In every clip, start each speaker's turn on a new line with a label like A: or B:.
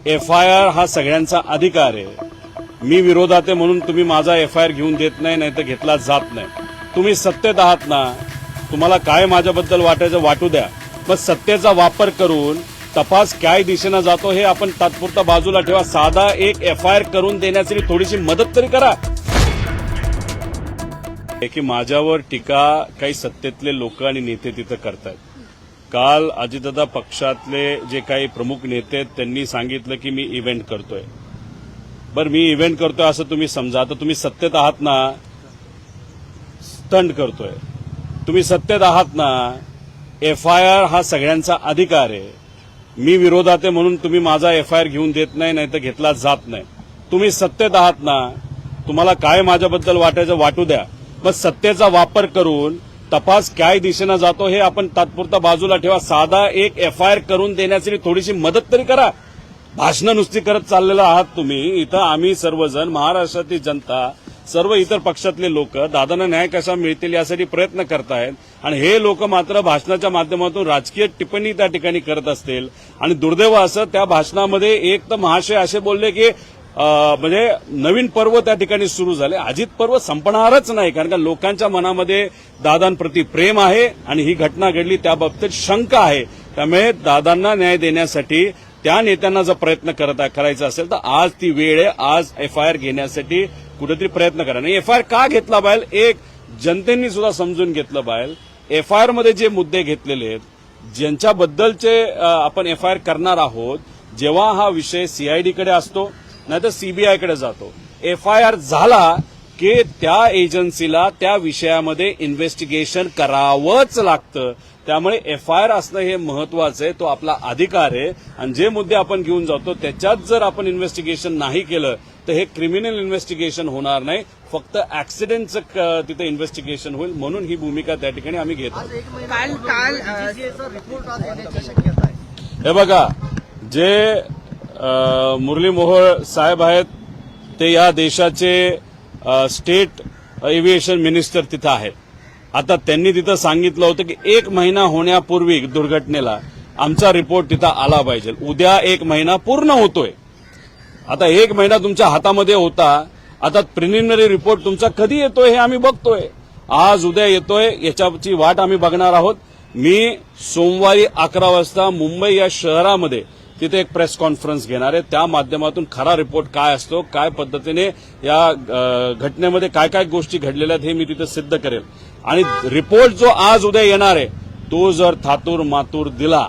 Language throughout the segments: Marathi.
A: FIR हा सगळ्यांचा अधिकार आहे. मी विरोधात आहे म्हणून तुम्ही माझा FIR घेऊन देत नाही, नाहीतर घेतला जात नाही. तुम्ही सत्तेत आहात ना, तुम्हाला काय माझ्याबद्दल वाटायचं वाटू द्या. मग सत्तेचा वापर करून तपास काय दिशेनं जातो हे आपण तात्पुरता बाजूला ठेवा. साधा एक FIR करून देण्यासाठी थोडीशी मदत तरी करा. की माझ्यावर टीका काही सत्तेतले लोक आणि नेते तिथं करतायत. काल अजितदादा पक्षातले जे काही प्रमुख नेते आहेत त्यांनी सांगितलं की मी इव्हेंट करतोय. बरं, मी इव्हेंट करतोय असं तुम्ही समजा. आता तुम्ही सत्तेत आहात ना, स्टंट करतोय. तुम्ही सत्तेत आहात ना, FIR हा सगळ्यांचा अधिकार आहे. मी विरोधात आहे म्हणून तुम्ही माझा FIR घेऊन देत नाही, नाहीतर घेतला जात नाही. तुम्ही सत्तेत आहात ना, तुम्हाला काय माझ्याबद्दल वाटायचं वाटू द्या. मग सत्तेचा वापर करून तपास काय दिशेनं जातो हे आपण तात्पुरता बाजूला ठेवा. साधा एक FIR करून देण्यासाठी थोडीशी मदत तरी करा. भाषणं नुसती करत चाललेलं आहात तुम्ही. इथं आम्ही सर्वजण, महाराष्ट्रातील जनता, सर्व इतर पक्षातले लोक दादांना न्याय कसा मिळतील यासाठी प्रयत्न करतायत. आणि हे लोक मात्र भाषणाच्या माध्यमातून राजकीय टिप्पणी त्या ठिकाणी करत असतील. आणि दुर्दैव असं त्या भाषणामध्ये एक तर महाशय असे बोलले की म्हणजे नवीन पर्व त्या ठिकाणी सुरू झाले. अजित पर्व संपणारच नाही, कारण का लोकांच्या मनामध्ये दादांप्रती प्रेम आहे आणि ही घटना घडली त्याबाबतीत शंका आहे. त्यामुळे दादांना न्याय देण्यासाठी त्या नेत्यांना जर प्रयत्न करायचा असेल तर आज ती वेळ आहे. आज FIR घेण्यासाठी कुठेतरी प्रयत्न करा. नाही, FIR का घेतला पाहिजे एक जनतेने सुद्धा समजून घेतलं पाहिजे. FIR मध्ये जे मुद्दे घेतलेले आहेत, ज्यांच्याबद्दलचे आपण FIR करणार आहोत, जेव्हा हा विषय CID कडे असतो नाहीतर CBI कडे जातो. FIR झाला की त्या एजन्सीला त्या विषयामध्ये इन्व्हेस्टिगेशन करावंच लागतं. त्यामुळे FIR असणं हे महत्वाचं आहे. तो आपला अधिकार आहे. आणि जे मुद्दे आपण घेऊन जातो त्याच्यात जर आपण इन्व्हेस्टिगेशन नाही केलं तर हे क्रिमिनल इन्व्हेस्टिगेशन होणार नाही, फक्त ऍक्सिडेंटचं तिथे इन्व्हेस्टिगेशन होईल. म्हणून ही भूमिका त्या ठिकाणी आम्ही घेतो. हे बघा, जे मुरली मोहोळ साहेब आहेत ते या देशाचे स्टेट एव्हिएशन मिनिस्टर तिथं आहेत. आता त्यांनी तिथं सांगितलं होतं की 1 महिना होण्यापूर्वी दुर्घटनेला आमचा रिपोर्ट तिथं आला पाहिजे. उद्या 1 महिना पूर्ण होतोय. आता 1 महिना तुमच्या हातामध्ये होता. आता प्रिलिमिनरी रिपोर्ट तुमचा कधी येतोय हे आम्ही बघतोय. आज उद्या येतोय, याच्याची वाट आम्ही बघणार आहोत. मी सोमवारी 11 वाजता मुंबई या शहरामध्ये तिथे एक प्रेस कॉन्फरन्स घेणार आहे. त्या माध्यमातून खरा रिपोर्ट काय असतो, काय पद्धतीने या घटनेमध्ये काय काय गोष्टी घडलेल्या आहेत हे मी तिथे सिद्ध करेल. आणि रिपोर्ट जो आज उद्या येणार आहे तो जर थातूर मातूर दिला,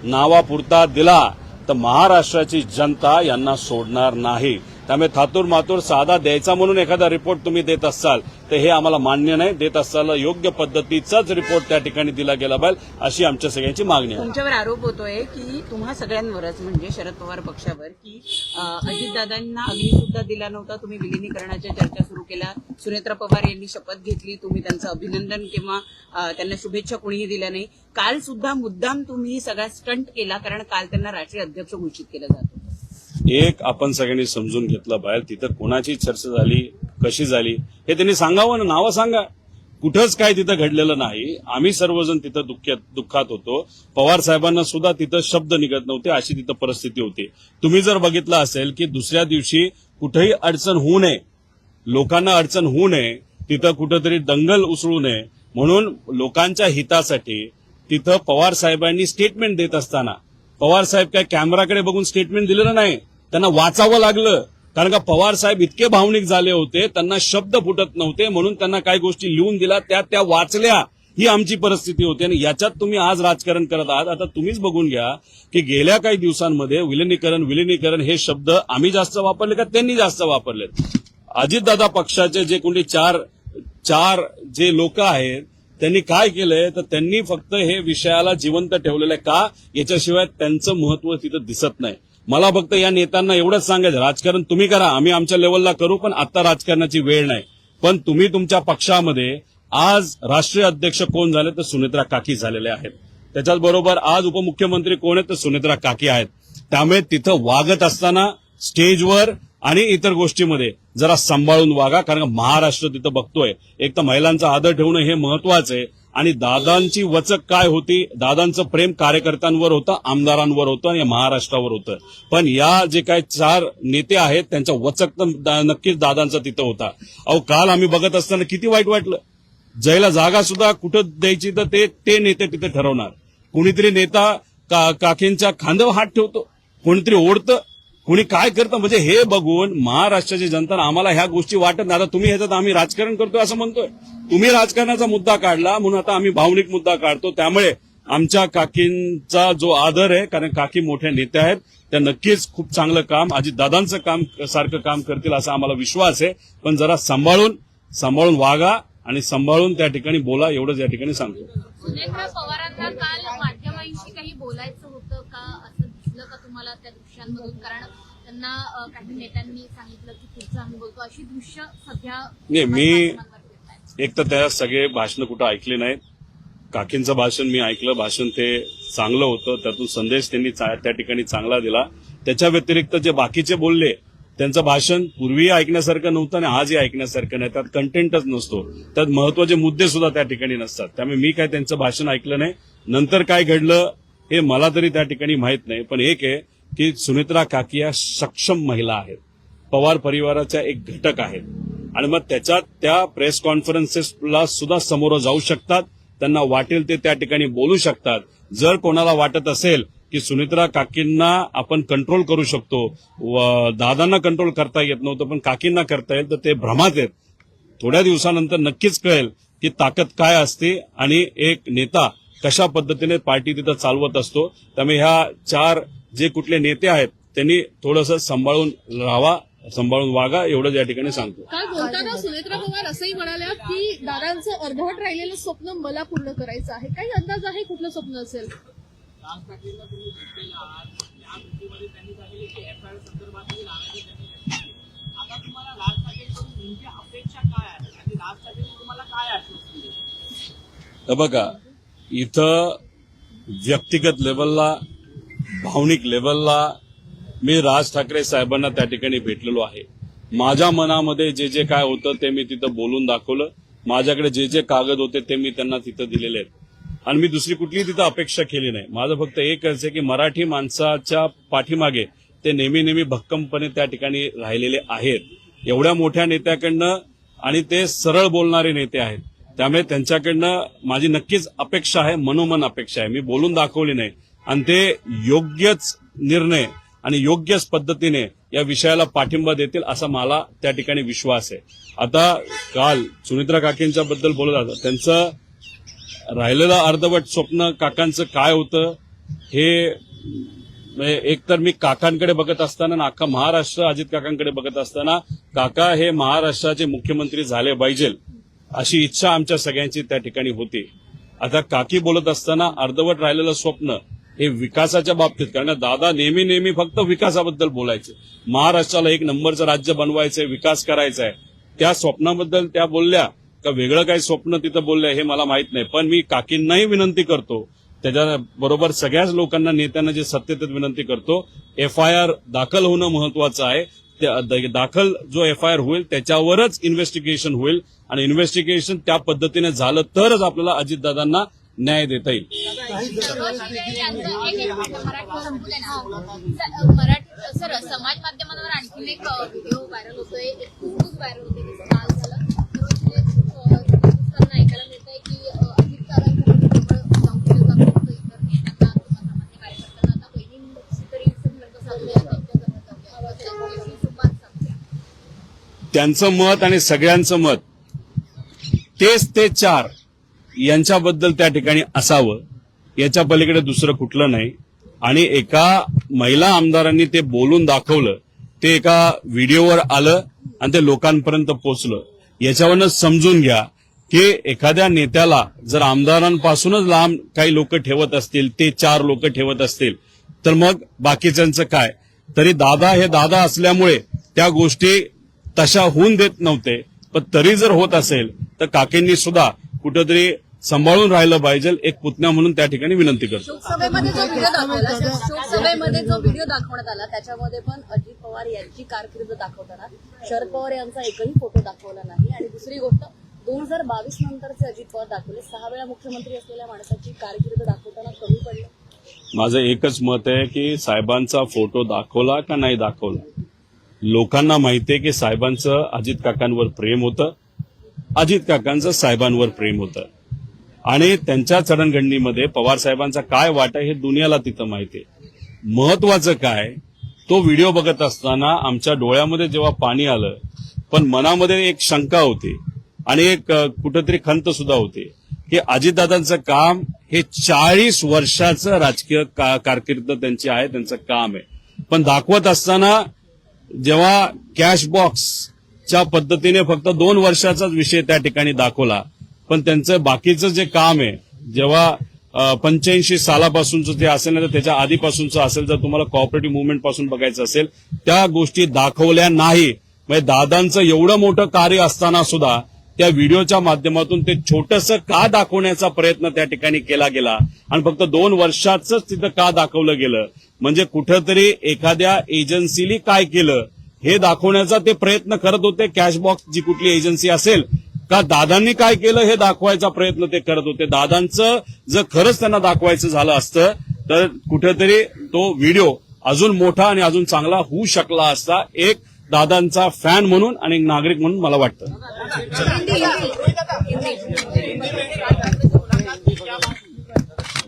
A: नावापुरता दिला, तर महाराष्ट्राची जनता यांना सोडणार नाही. त्यामुळे थातूर मातूर साधा द्यायचा म्हणून एखादा रिपोर्ट तुम्ही देत असाल तर हे आम्हाला मान्य नाही. देत असताना योग्य पद्धतीचाच रिपोर्ट त्या ठिकाणी दिला गेला पाहिजे, अशी आमच्या सगळ्यांची मागणी आहे.
B: तुमच्यावर आरोप होतोय की तुम्हा सगळ्यांवरच, म्हणजे शरद पवार पक्षावर, की अजितदादांना अग्नी सुद्धा दिला नव्हता. तुम्ही विलिनीकरणाच्या चर्चा सुरू केल्या. सुनेत्रा पवार यांनी शपथ घेतली, तुम्ही त्यांचं अभिनंदन किंवा त्यांना शुभेच्छा कोणीही दिल्या नाही. काल सुद्धा मुद्दाम तुम्ही सगळा स्टंट केला, कारण काल त्यांना राष्ट्रीय अध्यक्ष घोषित केलं जात होतं.
A: एक आपण सगळ्यांनी समजून घेतलं पाहिजे, तिथं कोणाची चर्चा झाली, कशी झाली हे त्यांनी सांगावं ना. नावं सांगा. कुठंच काय तिथं घडलेलं नाही. आम्ही सर्वजण तिथं दुःखात होतो. पवार साहेबांना सुद्धा तिथं शब्द निघत नव्हते, अशी तिथं परिस्थिती होती. तुम्ही जर बघितलं असेल की दुसऱ्या दिवशी कुठेही अडचण होऊ नये, लोकांना अडचण होऊ नये, तिथं कुठंतरी दंगल उसळू नये म्हणून लोकांच्या हितासाठी तिथं पवार साहेबांनी स्टेटमेंट देत असताना पवार साहेब काय कॅमेराकडे बघून स्टेटमेंट दिलेलं नाही, त्यांना वाचावं लागलं. कारण का पवार साहेब इतके भावनिक झाले होते, त्यांना शब्द फुटत नव्हते, म्हणून त्यांना काही गोष्टी लिहून दिल्या, त्या वाचल्या. ही आमची परिस्थिती होती. आणि याच्यात तुम्ही आज राजकारण करत आहात. आता तुम्हीच बघून घ्या की गेल्या काही दिवसांमध्ये विलिनीकरण हे शब्द आम्ही जास्त वापरले का त्यांनी जास्त वापरलेत. अजितदादा पक्षाचे जे कोणी चार जे लोक आहेत त्यांनी काय केलंय तर त्यांनी फक्त हे विषयाला जिवंत ठेवलेलं आहे. का? याच्याशिवाय त्यांचं महत्व तिथं दिसत नाही. मला फक्त या नेत्यांना एवढंच सांगायचं, राजकारण तुम्ही करा, आम्ही आमच्या लेवलला करू, पण आता राजकारणाची वेळ नाही. पण तुम्ही तुमच्या पक्षामध्ये आज राष्ट्रीय अध्यक्ष कोण झाले तर सुनेत्रा काकी झालेले आहेत. त्याच्याच बरोबर आज उपमुख्यमंत्री कोण आहेत तर सुनेत्रा काकी आहेत. त्यामुळे तिथं वागत असताना स्टेजवर आणि इतर गोष्टीमध्ये जरा सांभाळून वागा, कारण महाराष्ट्र तिथं बघतोय. एक तर महिलांचा आदर ठेवणं हे महत्वाचं आहे आणि दादांची वचक काय होती, दादांचं प्रेम कार्यकर्त्यांवर होतं, आमदारांवर होतं आणि महाराष्ट्रावर होतं. पण या जे काही 4 नेते आहेत त्यांचा वचक तर नक्कीच दादांचा तिथं होता. अहो काल आम्ही बघत असताना किती वाईट वाटलं. जायला जागा सुद्धा कुठं द्यायची तर ते नेते तिथे ठरवणार. कोणीतरी नेता काकींच्या खांद्यावर हात ठेवतो, कोणीतरी ओढतं, कोणी काय करतं. म्हणजे हे बघून महाराष्ट्राची जनता आम्हाला ह्या गोष्टी वाटत नाही. आता तुम्ही ह्याच्यात आम्ही राजकारण करतोय असं म्हणतोय, तुम्ही राजकारणाचा मुद्दा काढला म्हणून आता आम्ही भावनिक मुद्दा काढतो. त्यामुळे आमच्या काकींचा जो आदर आहे, कारण काकी मोठ्या नेत्या आहेत, त्या नक्कीच खूप चांगलं काम अजितदादांचं काम सारखं काम करतील असा आम्हाला विश्वास आहे. पण जरा सांभाळून वागा आणि सांभाळून त्या ठिकाणी बोला, एवढंच या ठिकाणी सांगतो.
C: सुनेत्रा पवारांना काल माध्यमांशी काही बोलायचं होतं का, असं दिसलं का तुम्हाला त्या दृश्यांमधून? कारण त्यांना काही नेत्यांनी सांगितलं की पुढचं आम्ही बोलतो, अशी दृश्य सध्या
A: नाही. मी एक तर त्या सगळे भाषण कुठं ऐकले नाहीत. काकींचं भाषण मी ऐकलं, भाषण ते चांगलं होतं, त्यातून संदेश त्यांनी त्या ठिकाणी चांगला दिला. त्याच्या व्यतिरिक्त जे बाकीचे बोलले त्यांचं भाषण पूर्वीही ऐकण्यासारखं नव्हतं आणि आजही ऐकण्यासारखं नाही. त्यात कंटेंटच नसतो, त्यात महत्वाचे मुद्दे सुद्धा त्या ठिकाणी नसतात. त्यामुळे मी काय त्यांचं भाषण ऐकलं नाही. नंतर काय घडलं हे मला तरी त्या ठिकाणी माहित नाही. पण एक आहे की सुनेत्रा काकी या सक्षम महिला आहेत, पवार परिवाराच्या एक घटक आहेत आणि मग त्याच्यात त्या प्रेस कॉन्फरन्सेसला सुद्धा समोर जाऊ शकतात, त्यांना वाटेल ते त्या ठिकाणी बोलू शकतात. जर कोणाला वाटत असेल की सुनेत्रा काकींना आपण कंट्रोल करू शकतो, दादांना कंट्रोल करता येत नव्हतं पण काकींना करता येईल, तर ते भ्रमात आहेत. थोड्या दिवसानंतर नक्कीच कळेल की ताकद काय असते आणि एक नेता कशा पद्धतीने पार्टी तिथं चालवत असतो. त्यामुळे ह्या 4 जे कुठले नेते आहेत त्यांनी थोडंसं सांभाळून राहावा, सांभाळून वागा, एवढंच या ठिकाणी सांगतो.
D: काल बोलताना सुनेत्रा पवार असंही म्हणाल्या की दादांचं अर्धवट राहिलेलं स्वप्न मला पूर्ण करायचं आहे. काही अंदाज आहे कुठलं स्वप्न असेल?
E: राज ठाकरेंना तुम्ही भेटलेला आहात, या भेटीमध्ये त्यांनी सांगितले की एफआयआर संदर्भातही नाराजी त्यांनी व्यक्त केली. आता तुम्हाला राज ठाकरेंकडून नेमकी अपेक्षा काय आहे आणि राज ठाकरे तुम्हाला काय आश्वासन देतात?
A: तर बघा, इथं व्यक्तिगत लेवलला, भावनिक लेवलला मी राज ठाकरे साहेबांना त्या ठिकाणी भेटलेलो आहे. माझ्या मनामध्ये जे जे काय होतं ते मी तिथं बोलून दाखवलं. माझ्याकडे जे जे कागद होते ते मी त्यांना तिथं दिलेले आहेत आणि मी दुसरी कुठलीही तिथं अपेक्षा केली नाही. माझं फक्त एकच आहे की मराठी माणसाच्या पाठीमागे ते नेहमी भक्कमपणे त्या ठिकाणी राहिलेले आहेत. एवढ्या मोठ्या नेत्याकडनं आणि ते सरळ बोलणारे नेते आहेत, त्यामुळे त्यांच्याकडनं माझी नक्कीच अपेक्षा आहे, मनोमन अपेक्षा आहे. मी बोलून दाखवली नाही आणि ते योग्यच निर्णय आणि योग्यच पद्धतीने या विषयाला पाठिंबा देतील असा मला त्या ठिकाणी विश्वास आहे. आता काल सुनेत्रा काकींच्या बद्दल बोलत होता, त्यांचं राहिलेलं अर्धवट स्वप्न काकांचं काय होतं हे एकतर मी काकांकडे बघत असताना आणि अख्खा महाराष्ट्र अजित काकांकडे बघत असताना काका हे महाराष्ट्राचे मुख्यमंत्री झाले पाहिजे अशी इच्छा आमच्या सगळ्यांची त्या ठिकाणी होती. आता काकी बोलत असताना अर्धवट राहिलेलं स्वप्न हे विकासाच्या बाबतीत, कारण दादा नेहमी फक्त विकासाबद्दल बोलायचे, महाराष्ट्राला एक नंबरचं राज्य बनवायचंय, विकास करायचा आहे. त्या स्वप्नाबद्दल त्या बोलल्या का वेगळं काही स्वप्न तिथं बोलल्या हे मला माहित नाही. पण मी काकींनाही विनंती करतो, त्याच्याबरोबर सगळ्याच लोकांना, नेत्यांना जे सत्तेत विनंती करतो, एफआयआर दाखल होणं महत्वाचं आहे. दाखल जो एफआयआर होईल त्याच्यावरच इन्व्हेस्टिगेशन होईल आणि इन्व्हेस्टिगेशन त्या पद्धतीने झालं तरच आपल्याला अजितदादांना न्याय देता येईल.
C: सर, समाज माध्यमांवर आणखीन एक व्हिडिओ व्हायरल होतोय, एक खूप व्हायरल होते, काल झालं ऐकायला मिळत आहे की अजित दादांना आता बहिणींची तरी
A: त्यांचं मत आणि सगळ्यांचं मत तेच ते 4 यांच्याबद्दल त्या ठिकाणी असावं, याच्या पलीकडे दुसरं कुठलं नाही. आणि एका महिला आमदारांनी ते बोलून दाखवलं, ते एका व्हिडिओवर आलं आणि ते लोकांपर्यंत पोहोचलं. याच्यावरनं समजून घ्या की एखाद्या नेत्याला जर आमदारांपासूनच लांब काही लोक ठेवत असतील, ते 4 लोक ठेवत असतील, तर मग बाकीच्यांचं काय? तरी दादा हे दादा असल्यामुळे त्या गोष्टी तशा होऊन देत नव्हते. पण तरी जर होत असेल तर काकींनी सुद्धा कुठेतरी सांभाळून राहिलं पाहिजे, एक पुतण्या म्हणून त्या ठिकाणी विनंती करतो.
D: शोकसभेमध्ये जो व्हिडिओ दाखवण्यात आला त्याच्यामध्ये पण अजित पवार यांची कारकीर्द दाखवताना शरद पवार यांचा एकही फोटो दाखवला नाही. आणि दुसरी गोष्ट,
F: 2022 नंतरचे अजित पवार दाखवले 6 वेळा मुख्यमंत्री असलेल्या माणसाची कारकीर्द दाखवताना कमी पडलं.
A: माझं एकच मत आहे की साहेबांचा फोटो दाखवला का नाही दाखवला, लोकांना माहिती आहे की साहेबांचं अजित काकांवर प्रेम होतं, अजित काकांचं साहेबांवर प्रेम होतं आणि त्यांच्या जडणघडणीमध्ये पवार साहेबांचा काय वाटा हे दुनियाला तिथं माहिती आहे. महत्वाचं काय, तो व्हिडिओ बघत असताना आमच्या डोळ्यामध्ये जेव्हा पाणी आलं, पण मनामध्ये एक शंका होती आणि एक कुठेतरी खंत सुद्धा होती की अजितदादांचं काम हे 40 वर्षाचं राजकीय कारकीर्द त्यांची आहे, त्यांचं काम आहे. पण दाखवत असताना जेव्हा कॅश बॉक्सच्या पद्धतीने फक्त 2 वर्षाचाच विषय त्या ठिकाणी दाखवला, पण त्यांचं बाकीचं जे काम आहे जेव्हा 85 सालापासूनचं ते असेल ना तर त्याच्या आधीपासूनचं असेल, जर तुम्हाला कोऑपरेटिव्ह मुवमेंट पासून बघायचं असेल, त्या गोष्टी दाखवल्या नाही. म्हणजे दादांचं एवढं मोठं कार्य असताना सुद्धा त्या व्हिडिओच्या माध्यमातून ते छोटंसं का दाखवण्याचा प्रयत्न त्या ठिकाणी केला गेला आणि फक्त 2 वर्षाच तिथं का दाखवलं गेलं, म्हणजे कुठंतरी एखाद्या एजन्सीनी काय केलं हे दाखवण्याचा ते प्रयत्न करत होते. कॅश बॉक्स जी कुठली एजन्सी असेल का दादांनी काय केलं हे दाखवायचा प्रयत्न ते करत होते. दादांचं जर खरंच त्यांना दाखवायचं झालं असतं तर कुठेतरी तो व्हिडिओ अजून मोठा आणि अजून चांगला होऊ शकला असता, एक दादांचा फॅन म्हणून आणि एक नागरिक म्हणून मला वाटतं.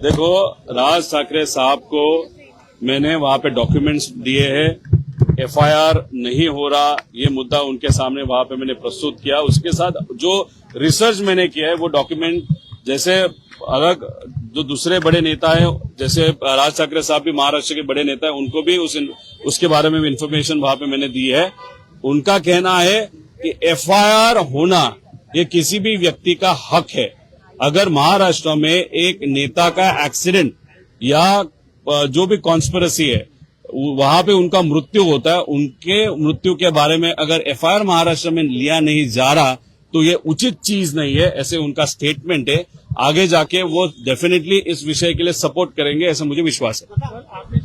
A: देखो, राज ठाकरे साहब को मैंने वहां पे डॉक्यूमेंट्स दिए हैं, एफआईआर नहीं हो रहा ये मुद्दा उनके सामने वहां पे मैंने प्रस्तुत किया. उसके साथ जो रिसर्च मैंने किया है वो डॉक्यूमेंट, जैसे अलग जो दूसरे बड़े नेता हैं, जैसे राज ठाकरे साहब भी महाराष्ट्र के बड़े नेता हैं, उनको भी उसके बारे में इन्फॉर्मेशन वहां पे मैंने दी है. उनका कहना है कि एफआईआर होना ये किसी भी व्यक्ति का हक है. अगर महाराष्ट्र में एक नेता का एक्सीडेंट या जो भी कॉन्स्पिरेसी है वहां पे उनका मृत्यु होता है, उनके मृत्यु के बारे में अगर एफआईआर महाराष्ट्र में लिया नहीं जा रहा तो ये उचित चीज नहीं है, ऐसे उनका स्टेटमेंट है. आगे जाके वो डेफिनेटली इस विषय के लिए सपोर्ट करेंगे, ऐसा मुझे विश्वास है.
E: आपने